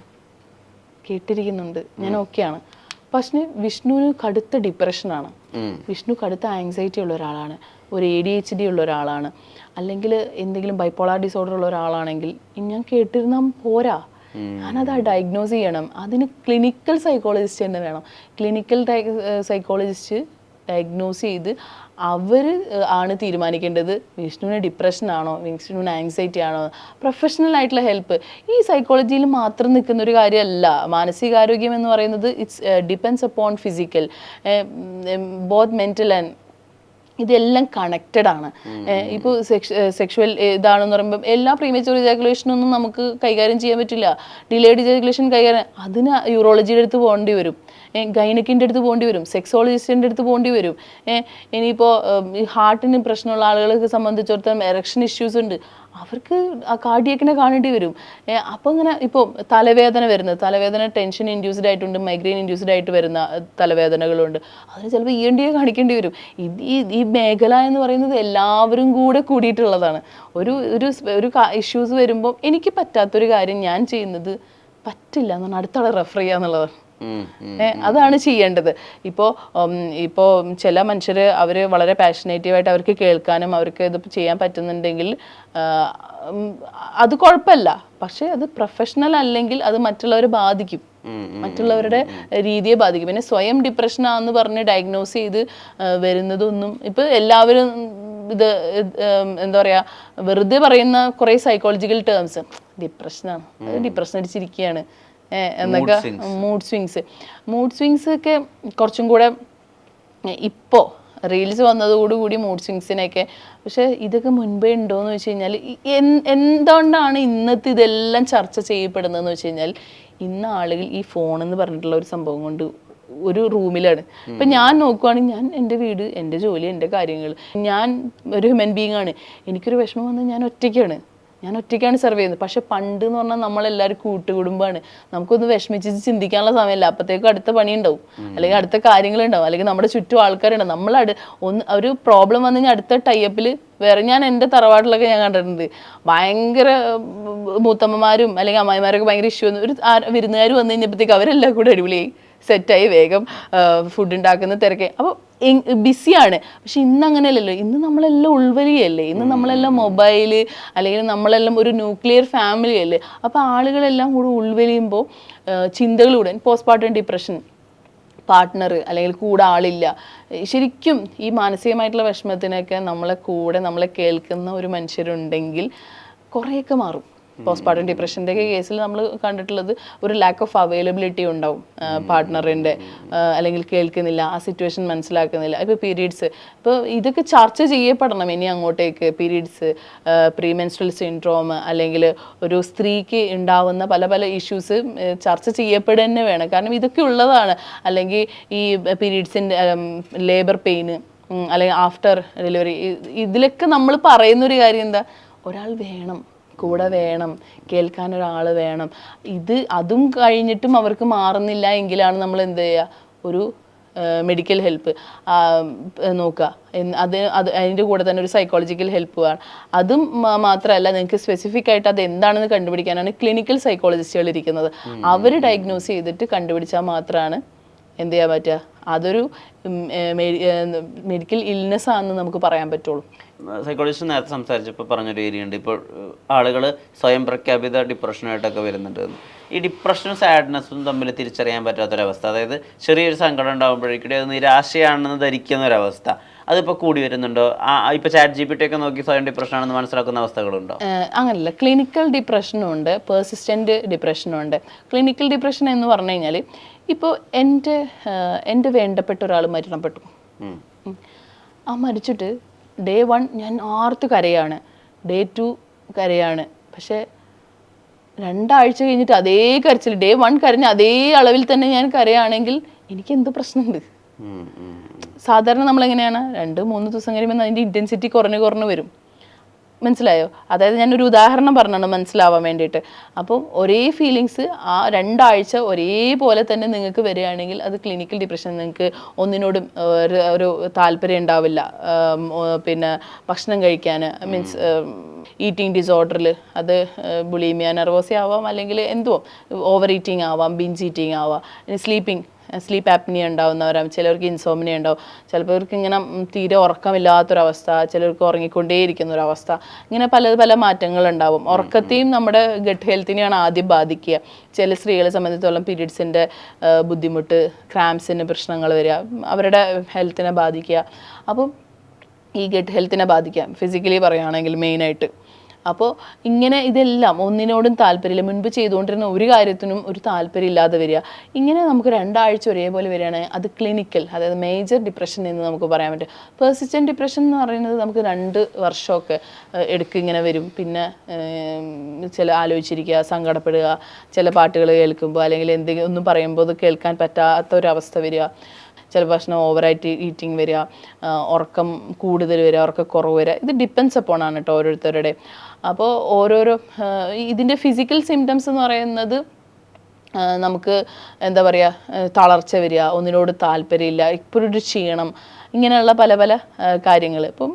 കേട്ടിരിക്കുന്നുണ്ട്, ഞാൻ ഓക്കെയാണ്. പക്ഷേ വിഷ്ണുവിന് കടുത്ത ഡിപ്രഷനാണ്, വിഷ്ണു കടുത്ത ആങ്സൈറ്റി ഉള്ള ഒരാളാണ്, ഒരു ADHD ഉള്ള ഒരാളാണ്, അല്ലെങ്കിൽ എന്തെങ്കിലും ബൈപ്പോളാർ ഡിസോർഡർ ഉള്ള ഒരാളാണെങ്കിൽ ഞാൻ കേട്ടിരുന്നാൽ പോരാ, ഞാനത് ഡയഗ്നോസ് ചെയ്യണം. അതിന് ക്ലിനിക്കൽ സൈക്കോളജിസ്റ്റ് തന്നെ വേണം. ക്ലിനിക്കൽ സൈക്കോളജിസ്റ്റ് ഡയഗ്നോസ് ചെയ്ത് അവർ ആണ് തീരുമാനിക്കേണ്ടത് വിഷ്ണുവിന് ഡിപ്രഷനാണോ, വിഷ്ണുവിന് ആങ്സൈറ്റി ആണോ. പ്രൊഫഷണൽ ആയിട്ടുള്ള ഹെൽപ്പ് ഈ സൈക്കോളജിയിൽ മാത്രം നിൽക്കുന്ന ഒരു കാര്യമല്ല. മാനസികാരോഗ്യം എന്ന് പറയുന്നത് it's depends upon physical, both mental and ഇതെല്ലാം കണക്റ്റഡ് ആണ്. ഇപ്പോൾ സെക്ഷുവൽ ഇതാണെന്ന് പറയുമ്പോൾ എല്ലാ പ്രീമേച്ചർ ഇജാക്കുലേഷനൊന്നും നമുക്ക് കൈകാര്യം ചെയ്യാൻ പറ്റില്ല. ഡിലേഡ് ഇജാക്കുലേഷൻ കൈകാര്യം അതിന് യൂറോളജിയുടെ അടുത്ത് പോകേണ്ടി വരും, ഗൈനക്കിൻ്റെ അടുത്ത് പോകേണ്ടി വരും, സെക്സോളജിസ്റ്റിൻ്റെ അടുത്ത് പോകേണ്ടി വരും. ഇനിയിപ്പോൾ ഹാർട്ടിന് പ്രശ്നമുള്ള ആളുകൾക്ക് സംബന്ധിച്ചിടത്തോളം എറക്ഷൻ ഇഷ്യൂസ് ഉണ്ട്, അവർക്ക് ആ കാർഡിയക്കിനെ കാണേണ്ടി വരും. അപ്പോൾ ഇങ്ങനെ ഇപ്പോൾ തലവേദന ടെൻഷൻ ഇൻഡ്യൂസ്ഡ് ആയിട്ടുണ്ട്, മൈഗ്രെയിൻ ഇൻഡ്യൂസ്ഡ് ആയിട്ട് വരുന്ന തലവേദനകളുണ്ട്, അതിന് ചിലപ്പോൾ ENT കാണിക്കേണ്ടി വരും. ഈ മേഖല എന്ന് പറയുന്നത് എല്ലാവരും കൂടെ കൂടിയിട്ടുള്ളതാണ്. ഒരു ഇഷ്യൂസ് വരുമ്പോൾ എനിക്ക് പറ്റാത്തൊരു കാര്യം ഞാൻ ചെയ്യുന്നത് പറ്റില്ല എന്ന് പറഞ്ഞാൽ അടുത്താളെ റെഫർ ചെയ്യുക എന്നുള്ളതാണ്. അതാണ് ചെയ്യേണ്ടത്. ഇപ്പോൾ ചില മനുഷ്യർ അവർ വളരെ പാഷനേറ്റീവായിട്ട് അവർക്ക് കേൾക്കാനും അവർക്ക് ഇത് ചെയ്യാൻ പറ്റുന്നുണ്ടെങ്കിൽ അത് കുഴപ്പമില്ല. പക്ഷെ അത് പ്രൊഫഷണൽ അല്ലെങ്കിൽ അത് മറ്റുള്ളവരെ ബാധിക്കും, മറ്റുള്ളവരുടെ രീതിയെ ബാധിക്കും. പിന്നെ സ്വയം ഡിപ്രഷനാന്ന് പറഞ്ഞ് ഡയഗ്നോസ് ചെയ്ത് വരുന്നതൊന്നും ഇപ്പോൾ എല്ലാവരും ഇത് എന്താ പറയുക, വെറുതെ പറയുന്ന കുറേ സൈക്കോളജിക്കൽ ടേംസ്, ഡിപ്രഷൻ അടിച്ചിരിക്കുകയാണ് എന്നൊക്കെ, മൂഡ് സ്വിങ്സ് ഒക്കെ കുറച്ചും കൂടെ ഇപ്പോൾ റീൽസ് വന്നതോടുകൂടി മൂഡ് സ്വിങ്സിനെയൊക്കെ. പക്ഷെ ഇതൊക്കെ മുൻപേ ഉണ്ടോയെന്ന് വെച്ച് കഴിഞ്ഞാൽ എന്തുകൊണ്ടാണ് ഇന്നത്തെ ഇതെല്ലാം ചർച്ച ചെയ്യപ്പെടുന്നതെന്ന് വെച്ച് കഴിഞ്ഞാൽ ഇന്ന് ആളുകൾ ഈ ഫോൺ എന്ന് പറഞ്ഞിട്ടുള്ള ഒരു സംഭവം കൊണ്ട് ഒരു റൂമിലാണ്. ഇപ്പം ഞാൻ നോക്കുവാണെങ്കിൽ ഞാൻ എൻ്റെ വീട്, എൻ്റെ ജോലി, എൻ്റെ കാര്യങ്ങൾ, ഞാൻ ഒരു ഹ്യൂമൻ ബീങ് ആണ്. എനിക്കൊരു വിഷമം വന്നാൽ ഞാൻ ഒറ്റയ്ക്കാണ് സെർവ് ചെയ്യുന്നത്. പക്ഷെ പണ്ട് എന്ന് പറഞ്ഞാൽ നമ്മളെല്ലാവരും കൂട്ടുകുടുംബമാണ്. നമുക്കൊന്ന് വിഷമിച്ച് ചിന്തിക്കാനുള്ള സമയമില്ല. അപ്പോഴത്തേക്കും അടുത്ത പണി ഉണ്ടാവും, അല്ലെങ്കിൽ അടുത്ത കാര്യങ്ങളുണ്ടാവും, അല്ലെങ്കിൽ നമ്മുടെ ചുറ്റും ആൾക്കാരുണ്ടാവും. നമ്മൾ ഒരു പ്രോബ്ലം വന്നു കഴിഞ്ഞാൽ അടുത്ത ടൈപ്പിൽ വേറെ. ഞാൻ എൻ്റെ തറവാട്ടിലൊക്കെ ഞാൻ കണ്ടിട്ടുണ്ട്, ഭയങ്കര മൂത്തമ്മമാരും അല്ലെങ്കിൽ അമ്മായിമാരൊക്കെ ഭയങ്കര ഇഷ്യൂ. ഒരു വിരുന്നുകാർ വന്നു കഴിഞ്ഞപ്പോഴത്തേക്ക് അവരെല്ലാം കൂടെ അടിപൊളിയായി സെറ്റായി വേഗം ഫുഡ് ഉണ്ടാക്കുന്ന തിരക്കെ. അപ്പോൾ ബിസിയാണ്. പക്ഷെ ഇന്ന് അങ്ങനെയല്ലല്ലോ. ഇന്ന് നമ്മളെല്ലാം ഉൾവലിയല്ലേ. ഇന്ന് നമ്മളെല്ലാം മൊബൈല്, അല്ലെങ്കിൽ നമ്മളെല്ലാം ഒരു ന്യൂക്ലിയർ ഫാമിലി അല്ലേ. അപ്പോൾ ആളുകളെല്ലാം കൂടെ ഉൾവലിയുമ്പോൾ ചിന്തകളിലൂടെ പോസ്റ്റ്മോർട്ടം ഡിപ്രഷൻ, പാർട്ട്ണർ അല്ലെങ്കിൽ കൂടെ ആളില്ല. ശരിക്കും ഈ മാനസികമായിട്ടുള്ള വിഷമത്തിനൊക്കെ നമ്മളെ കേൾക്കുന്ന ഒരു മനുഷ്യരുണ്ടെങ്കിൽ കുറേയൊക്കെ മാറും. പോസ്റ്റ്മോർട്ടം ഡിപ്രഷൻ്റെ ഒക്കെ കേസിൽ നമ്മൾ കണ്ടിട്ടുള്ളത് ഒരു ലാക്ക് ഓഫ് അവൈലബിലിറ്റി ഉണ്ടാവും പാർട്ട്ണറിൻ്റെ, അല്ലെങ്കിൽ കേൾക്കുന്നില്ല, ആ സിറ്റുവേഷൻ മനസ്സിലാക്കുന്നില്ല. ഇപ്പോൾ പീരീഡ്സ്, ഇപ്പോൾ ഇതൊക്കെ ചർച്ച ചെയ്യപ്പെടണം ഇനി അങ്ങോട്ടേക്ക്. പീരീഡ്സ്, പ്രീമെൻസ്ട്രൽ സിൻഡ്രോം, അല്ലെങ്കിൽ ഒരു സ്ത്രീക്ക് ഉണ്ടാവുന്ന പല പല ഇഷ്യൂസ് ചർച്ച ചെയ്യപ്പെടുക തന്നെ വേണം. കാരണം ഇതൊക്കെ ഉള്ളതാണ്. അല്ലെങ്കിൽ ഈ പീരീഡ്സിൻ്റെ ലേബർ പെയിന്, അല്ലെങ്കിൽ ആഫ്റ്റർ ഡെലിവറി, ഇതിലൊക്കെ നമ്മൾ പറയുന്നൊരു കാര്യം എന്താ, ഒരാൾ വേണം, കൂടെ വേണം, കേൾക്കാൻ ഒരാൾ വേണം. അതും കഴിഞ്ഞിട്ടും അവർക്ക് മാറുന്നില്ല എങ്കിലാണ് നമ്മൾ എന്ത് ചെയ്യുക, ഒരു മെഡിക്കൽ ഹെൽപ്പ് നോക്കുക. അതിൻ്റെ കൂടെ തന്നെ ഒരു സൈക്കോളജിക്കൽ ഹെൽപ്പ് വേണം. അതും മാത്രമല്ല, നിങ്ങൾക്ക് സ്പെസിഫിക് ആയിട്ട് അത് എന്താണെന്ന് കണ്ടുപിടിക്കാനാണ് ക്ലിനിക്കൽ സൈക്കോളജിസ്റ്റുകൾ ഇരിക്കുന്നത്. അവർ ഡയഗ്നോസ് ചെയ്തിട്ട് കണ്ടുപിടിച്ചാൽ മാത്രമാണ് എന്ത് ചെയ്യാൻ പറ്റുക, അതൊരു മെഡിക്കൽ ഇൽനെസ് ആണെന്ന് നമുക്ക് പറയാൻ പറ്റുള്ളൂ. സൈക്കോളജിസ്റ്റ് നേരത്തെ സംസാരിച്ചപ്പോൾ പറഞ്ഞൊരു ഏരിയ ഉണ്ട്, ഇപ്പോൾ ആളുകൾ സ്വയം പ്രഖ്യാപിത ഡിപ്രഷനായിട്ടൊക്കെ വരുന്നുണ്ട്. ഈ ഡിപ്രഷനും സാഡ്നെസ്സും തമ്മിൽ തിരിച്ചറിയാൻ പറ്റാത്തൊരവസ്ഥ, അതായത് ചെറിയൊരു സങ്കടം ഉണ്ടാകുമ്പോഴേക്കും അത് നിരാശയാണെന്ന് ധരിക്കുന്ന ഒരവസ്ഥ, അതിപ്പോൾ കൂടി വരുന്നുണ്ടോ? ഇപ്പോൾ ChatGPT ഒക്കെ നോക്കി സ്വയം ഡിപ്രഷനാണെന്ന് മനസ്സിലാക്കുന്ന അവസ്ഥകളുണ്ടോ? അങ്ങനല്ല, ക്ലിനിക്കൽ ഡിപ്രഷനും ഉണ്ട്, പെർസിസ്റ്റൻ്റ് ഡിപ്രഷനും ഉണ്ട്. ക്ലിനിക്കൽ ഡിപ്രഷൻ എന്ന് പറഞ്ഞു കഴിഞ്ഞാൽ, ഇപ്പോൾ എൻ്റെ വേണ്ടപ്പെട്ട ഒരാൾ മരണപ്പെട്ടു. ആ മരിച്ചിട്ട് ഡേ 1 ഞാൻ ആർത്ത് കരയാണ്, ഡേ 2 കരയാണ്. പക്ഷേ 2 ആഴ്ച കഴിഞ്ഞിട്ട് അതേ കരച്ചിൽ, ഡേ 1 കരഞ്ഞ അതേ അളവിൽ തന്നെ ഞാൻ കരയാണെങ്കിൽ എനിക്ക് എന്ത് പ്രശ്നമുണ്ട്? സാധാരണ നമ്മളെങ്ങനെയാണ് 2-3 ദിവസം കഴിയുമ്പോൾ അതിൻ്റെ ഇൻറ്റൻസിറ്റി കുറഞ്ഞു വരും. മനസ്സിലായോ? അതായത് ഞാനൊരു ഉദാഹരണം പറഞ്ഞാണ് മനസ്സിലാവാൻ വേണ്ടിയിട്ട്. അപ്പോൾ ഒരേ ഫീലിങ്സ് ആ 2 ആഴ്ച ഒരേപോലെ തന്നെ നിങ്ങൾക്ക് വരികയാണെങ്കിൽ അത് ക്ലിനിക്കൽ ഡിപ്രഷൻ. നിങ്ങൾക്ക് ഒന്നിനോടും ഒരു താല്പര്യം ഉണ്ടാവില്ല. പിന്നെ ഭക്ഷണം കഴിക്കാൻ, മീൻസ് ഈറ്റിംഗ് ഡിസോർഡറിൽ, അത് ബുളീമിയ നെർവോസി ആവാം, അല്ലെങ്കിൽ എന്തോ ഓവർ ഈറ്റിംഗ് ആവാം, ബിഞ്ച് ഈറ്റിംഗ് ആവാം, സ്ലീപ്പ് ആപ്നിയ ഉണ്ടാവുന്നവരാണ്. ചിലർക്ക് ഇൻസോമിനിയ ഉണ്ടാവും, ചിലർക്ക് ഇങ്ങനെ തീരെ ഉറക്കമില്ലാത്തൊരവസ്ഥ, ചിലർക്ക് ഉറങ്ങിക്കൊണ്ടേയിരിക്കുന്ന ഒരവസ്ഥ. ഇങ്ങനെ പല മാറ്റങ്ങളുണ്ടാവും. ഉറക്കത്തെയും നമ്മുടെ ഗട്ട് ഹെൽത്തിനെയാണ് ആദ്യം ബാധിക്കുക. ചില സ്ത്രീകളെ സംബന്ധിച്ചിടത്തോളം പീരീഡ്സിൻ്റെ ബുദ്ധിമുട്ട്, ക്രാംസിന് പ്രശ്നങ്ങൾ വരിക, അവരുടെ ഹെൽത്തിനെ ബാധിക്കുക. അപ്പം ഈ ഗട്ട് ഹെൽത്തിനെ ബാധിക്കാം ഫിസിക്കലി പറയുകയാണെങ്കിൽ മെയിനായിട്ട്. അപ്പോൾ ഇങ്ങനെ ഇതെല്ലാം ഒന്നിനോടും താല്പര്യമില്ല, മുൻപ് ചെയ്തുകൊണ്ടിരുന്ന ഒരു കാര്യത്തിനും ഒരു താല്പര്യം ഇല്ലാതെ വരിക, ഇങ്ങനെ നമുക്ക് 2 ആഴ്ച ഒരേപോലെ വരികയാണെങ്കിൽ അത് ക്ലിനിക്കൽ, അതായത് മേജർ ഡിപ്രഷൻ എന്ന് നമുക്ക് പറയാൻ പറ്റും. പെർസിസ്റ്റൻ്റ് ഡിപ്രഷൻ എന്ന് പറയുന്നത് നമുക്ക് 2 വർഷമൊക്കെ ഇങ്ങനെ വരും. പിന്നെ ചില ആലോചിച്ചിരിക്കുക, സങ്കടപ്പെടുക, ചില പാട്ടുകൾ കേൾക്കുമ്പോൾ അല്ലെങ്കിൽ എന്തെങ്കിലും ഒന്നും പറയുമ്പോൾ അത് കേൾക്കാൻ പറ്റാത്തൊരവസ്ഥ വരിക, ചില ഭക്ഷണം ഓവറായിട്ട് ഈറ്റിംഗ് വരിക, ഉറക്കം കൂടുതൽ വരിക, ഉറക്കക്കുറവ് വരിക. ഇത് ഡിപ്പെൻസ് അപ്പോൺ ആണ് കേട്ടോ ഓരോരുത്തരുടെ. അപ്പോൾ ഓരോരോ ഇതിൻ്റെ ഫിസിക്കൽ സിംറ്റംസ് എന്ന് പറയുന്നത് നമുക്ക് എന്താ പറയുക, തളർച്ച വരിക, ഒന്നിനോട് താല്പര്യമില്ല, ഇപ്പോഴൊരു ക്ഷീണം, ഇങ്ങനെയുള്ള പല കാര്യങ്ങൾ. ഇപ്പം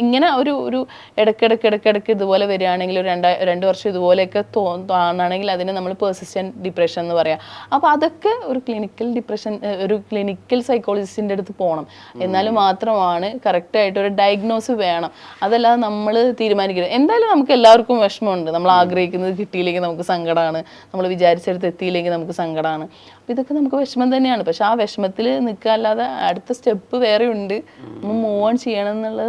ഇങ്ങനെ ഒരു ഇടയ്ക്കിടയ്ക്ക് ഇതുപോലെ വരികയാണെങ്കിൽ ഒരു 2 വർഷം ഇതുപോലെയൊക്കെ തോന്നുകയാണെങ്കിൽ അതിനെ നമ്മൾ പെർസിസ്റ്റൻ്റ് ഡിപ്രഷൻ എന്ന് പറയാം. അപ്പോൾ അതൊക്കെ ഒരു ക്ലിനിക്കൽ ഡിപ്രഷൻ, ഒരു ക്ലിനിക്കൽ സൈക്കോളജിസ്റ്റിൻ്റെ അടുത്ത് പോകണം. എന്നാൽ മാത്രമാണ് കറക്റ്റായിട്ട് ഒരു ഡയഗ്നോസ് വേണം. അതല്ലാതെ നമ്മൾ തീരുമാനിക്കരുത്. എന്തായാലും നമുക്ക് എല്ലാവർക്കും വിഷമമുണ്ട്, നമ്മൾ ആഗ്രഹിക്കുന്നത് കിട്ടിയില്ലെങ്കിൽ നമുക്ക് സങ്കടമാണ്, നമ്മൾ വിചാരിച്ചെടുത്ത് എത്തിയില്ലെങ്കിൽ നമുക്ക് സങ്കടമാണ്. അപ്പോൾ ഇതൊക്കെ നമുക്ക് വിഷമം തന്നെയാണ്. പക്ഷെ ആ വിഷമത്തിൽ നിൽക്കുക അല്ലാതെ അടുത്ത സ്റ്റെപ്പ് വേറെ ഉണ്ട്, നമ്മൾ മൂവ് ഓൺ ചെയ്യണം എന്നുള്ളത്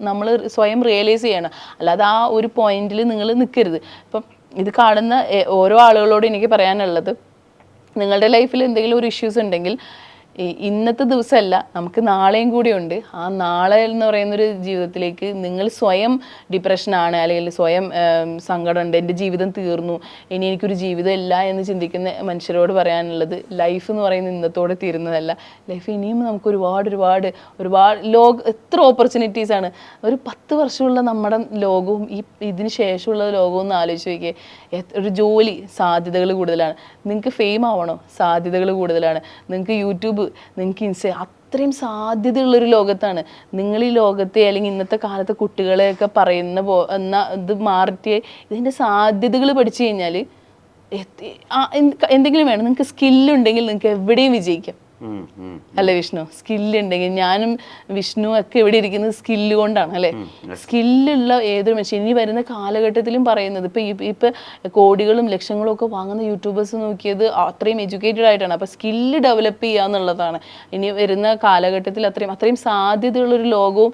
നമ്മൾ സ്വയം റിയലൈസ് ചെയ്യണം. അല്ലാതെ ആ ഒരു പോയിന്റിൽ നിങ്ങൾ നിൽക്കരുത്. ഇപ്പം ഇത് കാണുന്ന ഓരോ ആളുകളോട് എനിക്ക് പറയാനുള്ളത്, നിങ്ങളുടെ ലൈഫിൽ എന്തെങ്കിലും ഒരു ഇഷ്യൂസ് ഉണ്ടെങ്കിൽ ഇന്നത്തെ ദിവസമല്ല, നമുക്ക് നാളെയും കൂടി ഉണ്ട്. ആ നാളെ എന്ന് പറയുന്നൊരു ജീവിതത്തിലേക്ക് നിങ്ങൾ സ്വയം ഡിപ്രഷനാണ് അല്ലെങ്കിൽ സ്വയം സങ്കടമുണ്ട്, എൻ്റെ ജീവിതം തീർന്നു, ഇനി എനിക്കൊരു ജീവിതം ഇല്ല എന്ന് ചിന്തിക്കുന്ന മനുഷ്യരോട് പറയാനുള്ളത്, ലൈഫ് എന്ന് പറയുന്നത് ഇന്നത്തോടെ തീരുന്നതല്ല. ലൈഫ് ഇനിയും നമുക്ക് ഒരുപാട് എത്ര ഓപ്പർച്യൂണിറ്റീസാണ്. ഒരു 10 വർഷമുള്ള നമ്മുടെ ലോകവും ഇതിന് ശേഷമുള്ള ലോകവും ഒന്ന് ആലോചിച്ച് നോക്കിയേ. ഒരു ജോലി സാധ്യതകൾ കൂടുതലാണ്. നിങ്ങൾക്ക് ഫെയിം ആവണോ? സാധ്യതകൾ കൂടുതലാണ്. നിങ്ങൾക്ക് യൂട്യൂബ്, നിങ്ങൾക്ക് അത്രയും സാധ്യതയുള്ളൊരു ലോകത്താണ് നിങ്ങൾ ഈ ലോകത്തെ, അല്ലെങ്കിൽ ഇന്നത്തെ കാലത്തെ കുട്ടികളെയൊക്കെ പറയുന്ന ഇത് മാറിയിട്ട് ഇതിൻ്റെ സാധ്യതകൾ പഠിച്ചു കഴിഞ്ഞാൽ എന്തെങ്കിലും വേണം. നിങ്ങൾക്ക് സ്കില്ലുണ്ടെങ്കിൽ നിങ്ങൾക്ക് എവിടെയും വിജയിക്കാം. അല്ലെ വിഷ്ണു? സ്കില്ലുണ്ടെങ്കിൽ ഞാനും വിഷ്ണു ഒക്കെ ഇവിടെ ഇരിക്കുന്നത് സ്കില്ല് കൊണ്ടാണ് അല്ലെ. സ്കില്ലുള്ള ഏതൊരു മനുഷ്യൻ ഇനി വരുന്ന കാലഘട്ടത്തിലും പറയുന്നത്, ഇപ്പൊ കോടികളും ലക്ഷങ്ങളും ഒക്കെ വാങ്ങുന്ന യൂട്യൂബേഴ്സ് നോക്കിയത് അത്രയും എഡ്യൂക്കേറ്റഡ് ആയിട്ടാണ്. അപ്പൊ സ്കില്ല് ഡെവലപ്പ് ചെയ്യുക എന്നുള്ളതാണ് ഇനി വരുന്ന കാലഘട്ടത്തിൽ. അത്രയും സാധ്യതയുള്ളൊരു ലോകവും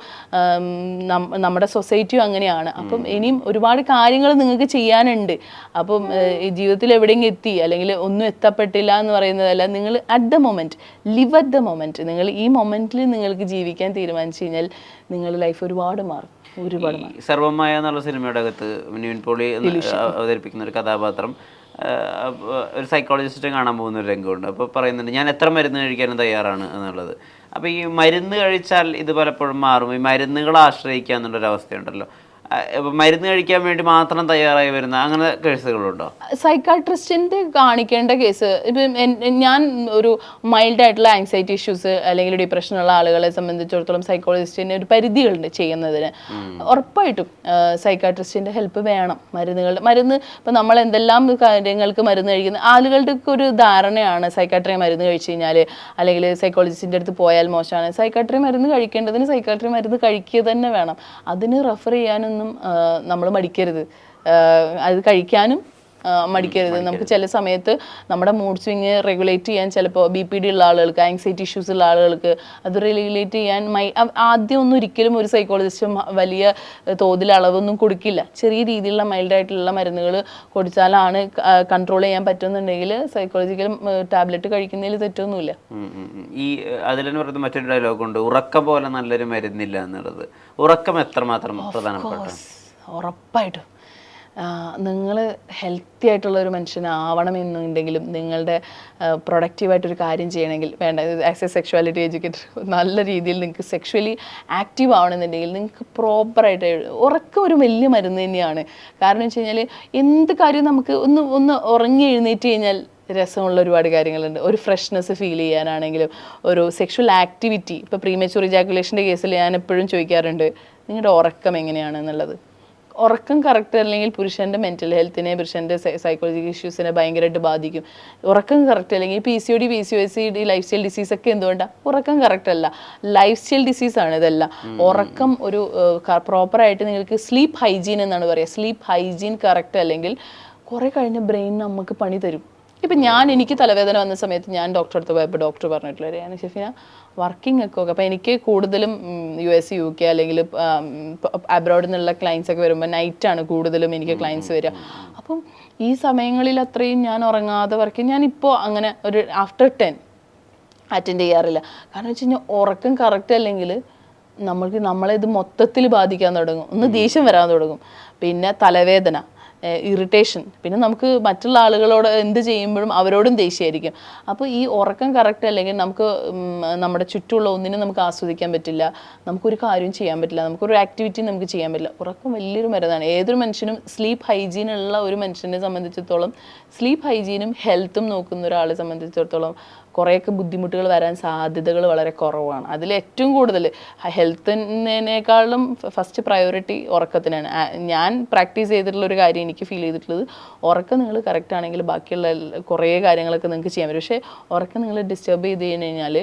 നമ്മുടെ സൊസൈറ്റിയും അങ്ങനെയാണ്. അപ്പം ഇനിയും ഒരുപാട് കാര്യങ്ങൾ നിങ്ങൾക്ക് ചെയ്യാനുണ്ട്. അപ്പം ഈ ജീവിതത്തിൽ എവിടെയെങ്കിലും എത്തി അല്ലെങ്കിൽ ഒന്നും എത്തപ്പെട്ടില്ല എന്ന് പറയുന്നതല്ല. നിങ്ങൾ at the moment live at the moment. നിങ്ങൾ ഈ മൊമെന്റിൽ നിങ്ങൾക്ക് ജീവിക്കാൻ തീരുമാനിച്ചു കഴിഞ്ഞാൽ നിങ്ങളുടെ ലൈഫ് ഒരുപാട് മാറും. സർവമായ എന്നുള്ള സിനിമയുടെ അകത്ത് നിവിൻ പോളി അവതരിപ്പിക്കുന്ന ഒരു കഥാപാത്രം ഒരു സൈക്കോളജിസ്റ്റിനെ കാണാൻ പോകുന്ന ഒരു രംഗമുണ്ട്. അപ്പോൾ പറയുന്നുണ്ട്, ഞാൻ എത്ര മരുന്ന് കഴിക്കാനും തയ്യാറാണ് എന്നുള്ളത്. അപ്പോൾ ഈ മരുന്ന് കഴിച്ചാൽ ഇത് പലപ്പോഴും മാറും. ഈ മരുന്നുകളെ ആശ്രയിക്കുക എന്നുള്ളൊരു അവസ്ഥയുണ്ടല്ലോ. മരുന്ന് കഴിക്കാൻ വേണ്ടി മാത്രം തയ്യാറായി വരുന്ന അങ്ങനെ കേസുകളുണ്ടോ? സൈക്കാട്രിസ്റ്റിന്റെ കാണിക്കേണ്ട കേസ് ഇപ്പം ഞാൻ ഒരു മൈൽഡ് ആയിട്ടുള്ള ആങ്സൈറ്റി ഇഷ്യൂസ് അല്ലെങ്കിൽ ഡിപ്രഷനുള്ള ആളുകളെ സംബന്ധിച്ചിടത്തോളം സൈക്കോളജിസ്റ്റിന് ഒരു പരിധികളുണ്ട് ചെയ്യുന്നതിന്. ഉറപ്പായിട്ടും സൈക്കാട്രിസ്റ്റിന്റെ ഹെൽപ്പ് വേണം. മരുന്ന് ഇപ്പം നമ്മൾ എന്തെല്ലാം കാര്യങ്ങൾക്ക് മരുന്ന് കഴിക്കുന്ന ആളുകളുടെ ഒരു ധാരണയാണ് സൈക്കാട്രി മരുന്ന് കഴിച്ചു കഴിഞ്ഞാൽ അല്ലെങ്കിൽ സൈക്കോളജിസ്റ്റിന്റെ അടുത്ത് പോയാൽ മോശമാണ്. സൈക്കാട്രി മരുന്ന് കഴിക്കേണ്ടതിന് സൈക്കാട്രി മരുന്ന് കഴിക്കുക തന്നെ വേണം. അതിന് റെഫർ ചെയ്യാനൊന്നും നമ്മൾ മടിക്കരുത്. അത് കഴിക്കാനും മടിക്കരുത്. നമുക്ക് ചില സമയത്ത് നമ്മുടെ മൂഡ് സ്വിങ് റെഗുലേറ്റ് ചെയ്യാൻ ചിലപ്പോൾ BPD ഉള്ള ആളുകൾക്ക്, ആങ്സൈറ്റി ഇഷ്യൂസ് ഉള്ള ആളുകൾക്ക് അത് റെഗുലേറ്റ് ചെയ്യാൻ ആദ്യം ഒന്നും ഒരിക്കലും ഒരു സൈക്കോളജിസ്റ്റും വലിയ തോതിൽ അളവൊന്നും കൊടുക്കില്ല. ചെറിയ രീതിയിലുള്ള മൈൽഡായിട്ടുള്ള മരുന്നുകൾ കൊടുത്താലാണ് കൺട്രോൾ ചെയ്യാൻ പറ്റുന്നുണ്ടെങ്കിൽ സൈക്കോളജിക്കൽ ടാബ്ലറ്റ് കഴിക്കുന്നതിൽ തെറ്റൊന്നുമില്ല. ഈ അതിലെന്ന് പറയുന്നത് മറ്റൊരു ഡയലോഗ് ഉണ്ട്, ഉറക്കം പോലെ നല്ലൊരു മരുന്നില്ല എന്നുള്ളത്. ഉറക്കം എത്രമാത്രം പ്രധാനപ്പെട്ട? ഉറപ്പായിട്ടും നിങ്ങൾ ഹെൽത്തി ആയിട്ടുള്ളൊരു മനുഷ്യനാവണമെന്നുണ്ടെങ്കിലും നിങ്ങളുടെ പ്രൊഡക്റ്റീവായിട്ടൊരു കാര്യം ചെയ്യണമെങ്കിൽ ആസ് എ സെക്ഷുവാലിറ്റി എഡ്യൂക്കേറ്റർ നല്ല രീതിയിൽ നിങ്ങൾക്ക് സെക്ഷുവലി ആക്റ്റീവ് ആവണമെന്നുണ്ടെങ്കിൽ നിങ്ങൾക്ക് പ്രോപ്പറായിട്ട് ഉറക്കം ഒരു വലിയ മരുന്ന് തന്നെയാണ്. കാരണം വെച്ച് കഴിഞ്ഞാൽ എന്ത് കാര്യം നമുക്ക് ഒന്ന് ഉറങ്ങി എഴുന്നേറ്റ് കഴിഞ്ഞാൽ രസമുള്ള ഒരുപാട് കാര്യങ്ങളുണ്ട്. ഒരു ഫ്രഷ്നെസ് ഫീൽ ചെയ്യാനാണെങ്കിലും ഒരു സെക്ഷുവൽ ആക്ടിവിറ്റി. ഇപ്പോൾ പ്രീമച്യൂർ ഇജാക്കുലേഷൻ്റെ കേസിൽ ഞാൻ എപ്പോഴും ചോദിക്കാറുണ്ട്, നിങ്ങളുടെ ഉറക്കം എങ്ങനെയാണ് എന്നുള്ളത്. ഉറക്കം കറക്റ്റ് അല്ലെങ്കിൽ പുരുഷൻ്റെ മെൻ്റൽ ഹെൽത്തിനെ, പുരുഷൻ്റെ സൈക്കോളജിക്കൽ ഇഷ്യൂസിനെ ഭയങ്കരമായിട്ട് ബാധിക്കും. ഉറക്കം കറക്റ്റ് അല്ലെങ്കിൽ PCOD PCOS ലൈഫ് സ്റ്റൈൽ ഡിസീസൊക്കെ എന്തുകൊണ്ടാണ്? ഉറക്കം കറക്റ്റ് അല്ല, ലൈഫ് സ്റ്റൈൽ ഡിസീസാണ് ഇതെല്ലാം. ഉറക്കം ഒരു പ്രോപ്പറായിട്ട് നിങ്ങൾക്ക് സ്ലീപ്പ് ഹൈജീൻ എന്നാണ് പറയുക. സ്ലീപ്പ് ഹൈജീൻ കറക്റ്റ് അല്ലെങ്കിൽ കുറേ കഴിഞ്ഞ് ബ്രെയിൻ നമുക്ക് പണി തരും. ഇപ്പം എനിക്ക് തലവേദന വന്ന സമയത്ത് ഞാൻ ഡോക്ടറെ അടുത്ത് പോയപ്പോൾ ഡോക്ടർ പറഞ്ഞിട്ടുള്ള ഷെഫീന വർക്കിംഗ് ഒക്കെ അപ്പം എനിക്ക് കൂടുതലും US UK അല്ലെങ്കിൽ അബ്രോഡിൽ നിന്നുള്ള ക്ലയൻസ് ഒക്കെ വരുമ്പോൾ നൈറ്റാണ് കൂടുതലും എനിക്ക് ക്ലയൻസ് വരിക. അപ്പം ഈ സമയങ്ങളിൽ അത്രയും ഞാൻ ഉറങ്ങാതെ വർക്ക് ഞാനിപ്പോൾ അങ്ങനെ ഒരു ആഫ്റ്റർ 10 അറ്റൻഡ് ചെയ്യാറില്ല. കാരണം വെച്ച് കഴിഞ്ഞാൽ ഉറക്കം കറക്റ്റ് അല്ലെങ്കിൽ നമ്മളെ ഇത് മൊത്തത്തിൽ ബാധിക്കാൻ തുടങ്ങും. ഒന്ന് ദേഷ്യം വരാൻ തുടങ്ങും, പിന്നെ തലവേദന, ഇറിറ്റേഷൻ, പിന്നെ നമുക്ക് മറ്റുള്ള ആളുകളോട് എന്ത് ചെയ്യുമ്പോഴും അവരോടും ദേഷ്യമായിരിക്കും. അപ്പോൾ ഈ ഉറക്കം കറക്റ്റ് അല്ലെങ്കിൽ നമുക്ക് നമ്മുടെ ചുറ്റുമുള്ള ഒന്നിനും നമുക്ക് ആസ്വദിക്കാൻ പറ്റില്ല, നമുക്കൊരു കാര്യം ചെയ്യാൻ പറ്റില്ല, നമുക്കൊരു ആക്ടിവിറ്റി നമുക്ക് ചെയ്യാൻ പറ്റില്ല. ഉറക്കം വലിയൊരു മരുന്നാണ്. ഏതൊരു മനുഷ്യനും സ്ലീപ്പ് ഹൈജീൻ ഉള്ള ഒരു മനുഷ്യനെ സംബന്ധിച്ചിടത്തോളം, സ്ലീപ്പ് ഹൈജീനും ഹെൽത്തും നോക്കുന്ന ഒരാളെ സംബന്ധിച്ചിടത്തോളം കുറേയൊക്കെ ബുദ്ധിമുട്ടുകൾ വരാൻ സാധ്യതകൾ വളരെ കുറവാണ്. അതിൽ ഏറ്റവും കൂടുതൽ ഹെൽത്തിനേക്കാളും ഫസ്റ്റ് പ്രയോറിറ്റി ഉറക്കത്തിനാണ്. ഞാൻ പ്രാക്ടീസ് ചെയ്തിട്ടുള്ളൊരു കാര്യം എനിക്ക് ഫീൽ ചെയ്തിട്ടുള്ളത്, ഉറക്കം നിങ്ങൾ കറക്റ്റ് ആണെങ്കിൽ ബാക്കിയുള്ള കുറേ കാര്യങ്ങളൊക്കെ നിങ്ങൾക്ക് ചെയ്യാൻ പറ്റും. പക്ഷേ ഉറക്കം നിങ്ങൾ ഡിസ്റ്റർബ് ചെയ്ത് കഴിഞ്ഞാൽ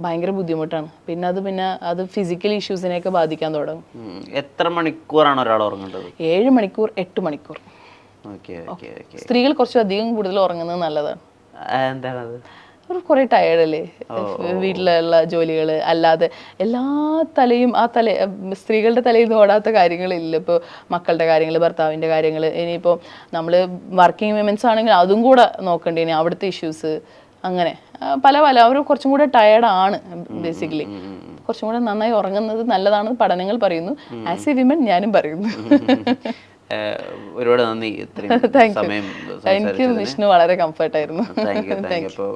ഭയങ്കര ബുദ്ധിമുട്ടാണ്. പിന്നെ അത് ഫിസിക്കൽ ഇഷ്യൂസിനെയൊക്കെ ബാധിക്കാൻ തുടങ്ങും. എത്ര മണിക്കൂറാണ് ഒരാൾ ഉറങ്ങേണ്ടത്? 7 മണിക്കൂർ 8 മണിക്കൂർ. സ്ത്രീകൾ കുറച്ചധികം കൂടുതൽ ഉറങ്ങുന്നത് നല്ലതാണ്. എന്താണത്? അവർ കുറേ ടയേർഡല്ലേ, വീട്ടിലുള്ള ജോലികൾ അല്ലാതെ എല്ലാ തലയും സ്ത്രീകളുടെ തലയിൽ നിന്ന് ഓടാത്ത കാര്യങ്ങളില്ല. ഇപ്പോൾ മക്കളുടെ കാര്യങ്ങൾ, ഭർത്താവിൻ്റെ കാര്യങ്ങൾ, ഇനിയിപ്പോൾ നമ്മൾ വർക്കിംഗ് വിമൻസ് ആണെങ്കിൽ അതും കൂടെ നോക്കേണ്ടി, ഇനി അവിടുത്തെ ഇഷ്യൂസ്, അങ്ങനെ പല അവർ കുറച്ചും കൂടെ ടയേർഡാണ് ബേസിക്കലി. കുറച്ചും കൂടെ നന്നായി ഉറങ്ങുന്നത് നല്ലതാണെന്ന് പഠനങ്ങൾ പറയുന്നു. ആസ് എ വിമൻ ഞാനും പറയുന്നു. ഒരുപാട് നന്ദി ഇത്രയും സമയം എനിക്ക് വിഷ്ണു വളരെ കംഫർട്ടായിരുന്നു. Thank you. അപ്പോൾ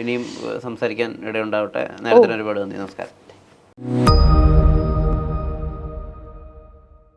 ഇനിയും സംസാരിക്കാൻ ഇടയുണ്ടാവട്ടെ. നേരത്തിന് ഒരുപാട് നന്ദി. നമസ്കാരം.